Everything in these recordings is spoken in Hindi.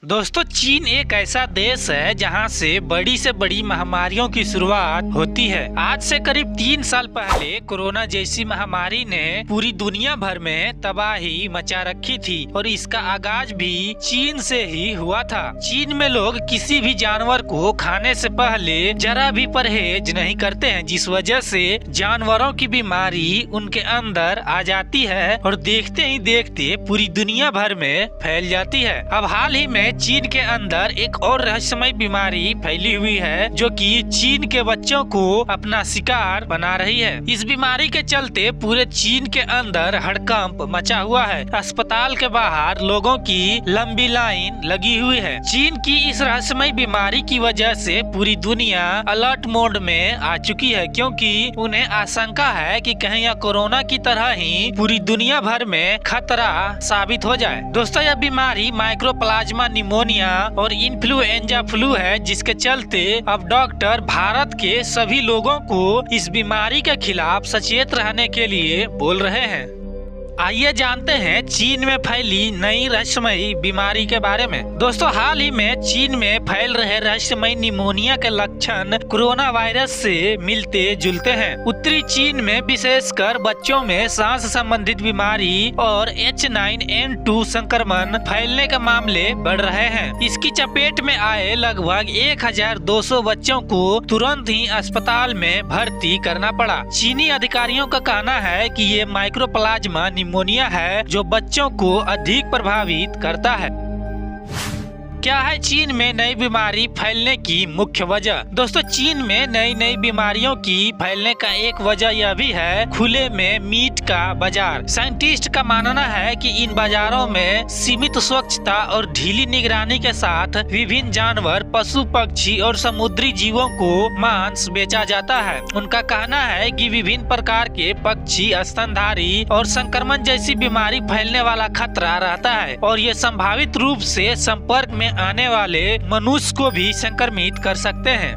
दोस्तों, चीन एक ऐसा देश है जहां से बड़ी महामारियों की शुरुआत होती है। आज से करीब 3 साल पहले कोरोना जैसी महामारी ने पूरी दुनिया भर में तबाही मचा रखी थी और इसका आगाज भी चीन से ही हुआ था। चीन में लोग किसी भी जानवर को खाने से पहले जरा भी परहेज नहीं करते हैं, जिस वजह से जानवरों की बीमारी उनके अंदर आ जाती है और देखते ही देखते पूरी दुनिया भर में फैल जाती है। अब हाल ही में चीन के अंदर एक और रहस्यमय बीमारी फैली हुई है जो कि चीन के बच्चों को अपना शिकार बना रही है। इस बीमारी के चलते पूरे चीन के अंदर हड़कंप मचा हुआ है। अस्पताल के बाहर लोगों की लंबी लाइन लगी हुई है। चीन की इस रहस्यमय बीमारी की वजह से पूरी दुनिया अलर्ट मोड में आ चुकी है, क्योंकि उन्हें आशंका है कि कहीं यह कोरोना की तरह ही पूरी दुनिया भर में खतरा साबित हो जाए। दोस्तों, यह बीमारी माइक्रोप्लाज्मा निमोनिया और इन्फ्लुएंजा फ्लू है, जिसके चलते अब डॉक्टर भारत के सभी लोगों को इस बीमारी के खिलाफ सचेत रहने के लिए बोल रहे हैं। आइए जानते हैं चीन में फैली नई रहस्यमयी बीमारी के बारे में। दोस्तों, हाल ही में चीन में फैल रहे रहस्यमयी निमोनिया के लक्षण कोरोना वायरस से मिलते जुलते हैं। उत्तरी चीन में विशेषकर बच्चों में सांस संबंधित बीमारी और H9N2 संक्रमण फैलने के मामले बढ़ रहे हैं। इसकी चपेट में आए लगभग 1200 बच्चों को तुरंत ही अस्पताल में भर्ती करना पड़ा। चीनी अधिकारियों का कहना है कि ये माइक्रोप्लाज्मा निमोनिया है जो बच्चों को अधिक प्रभावित करता है। क्या है चीन में नई बीमारी फैलने की मुख्य वजह? दोस्तों, चीन में नई बीमारियों की फैलने का एक वजह यह भी है खुले में मीट का बाजार। साइंटिस्ट का मानना है कि इन बाजारों में सीमित स्वच्छता और ढीली निगरानी के साथ विभिन्न जानवर, पशु पक्षी और समुद्री जीवों को मांस बेचा जाता है। उनका कहना है कि विभिन्न प्रकार के पक्षी, स्तनधारी और संक्रमण जैसी बीमारी फैलने वाला खतरा रहता है और ये संभावित रूप से संपर्क में आने वाले मनुष्य को भी संक्रमित कर सकते हैं।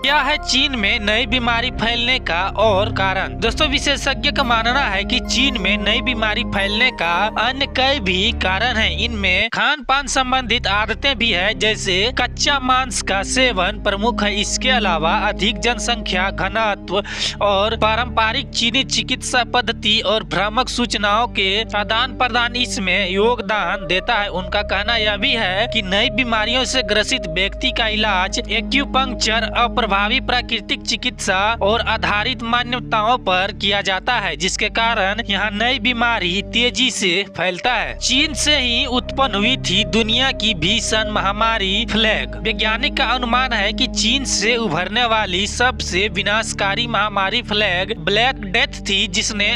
क्या है चीन में नई बीमारी फैलने का और कारण? दोस्तों, विशेषज्ञ का मानना है कि चीन में नई बीमारी फैलने का अन्य कई भी कारण हैं। इनमें खान पान संबंधित आदतें भी है, जैसे कच्चा मांस का सेवन प्रमुख है। इसके अलावा अधिक जनसंख्या घनत्व और पारंपरिक चीनी चिकित्सा पद्धति और भ्रामक सूचनाओं के आदान प्रदान इसमें योगदान देता है। उनका कहना यह भी है कि नई बीमारियों से ग्रसित व्यक्ति का इलाज एक्यूपंक्चर, प्रभावी प्राकृतिक चिकित्सा और आधारित मान्यताओं पर किया जाता है, जिसके कारण यहाँ नई बीमारी तेजी से फैलता है। चीन से ही उत्पन्न हुई थी दुनिया की भीषण महामारी प्लेग। वैज्ञानिक का अनुमान है कि चीन से उभरने वाली सबसे विनाशकारी महामारी प्लेग ब्लैक डेथ थी, जिसने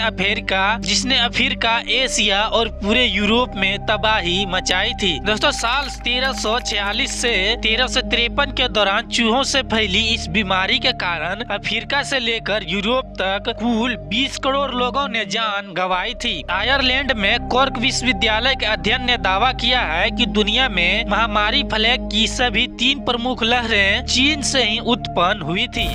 अफ्रीका, एशिया और पूरे यूरोप में तबाही मचाई थी। दोस्तों, साल 1346 से 1353 के दौरान चूहों से फैली इस बीमारी के कारण अफ्रीका से लेकर यूरोप तक कुल 20 करोड़ लोगों ने जान गंवाई थी। आयरलैंड में कॉर्क विश्वविद्यालय के अध्ययन ने दावा किया है कि दुनिया में महामारी प्लेग की सभी 3 प्रमुख लहरें चीन से ही उत्पन्न हुई थी।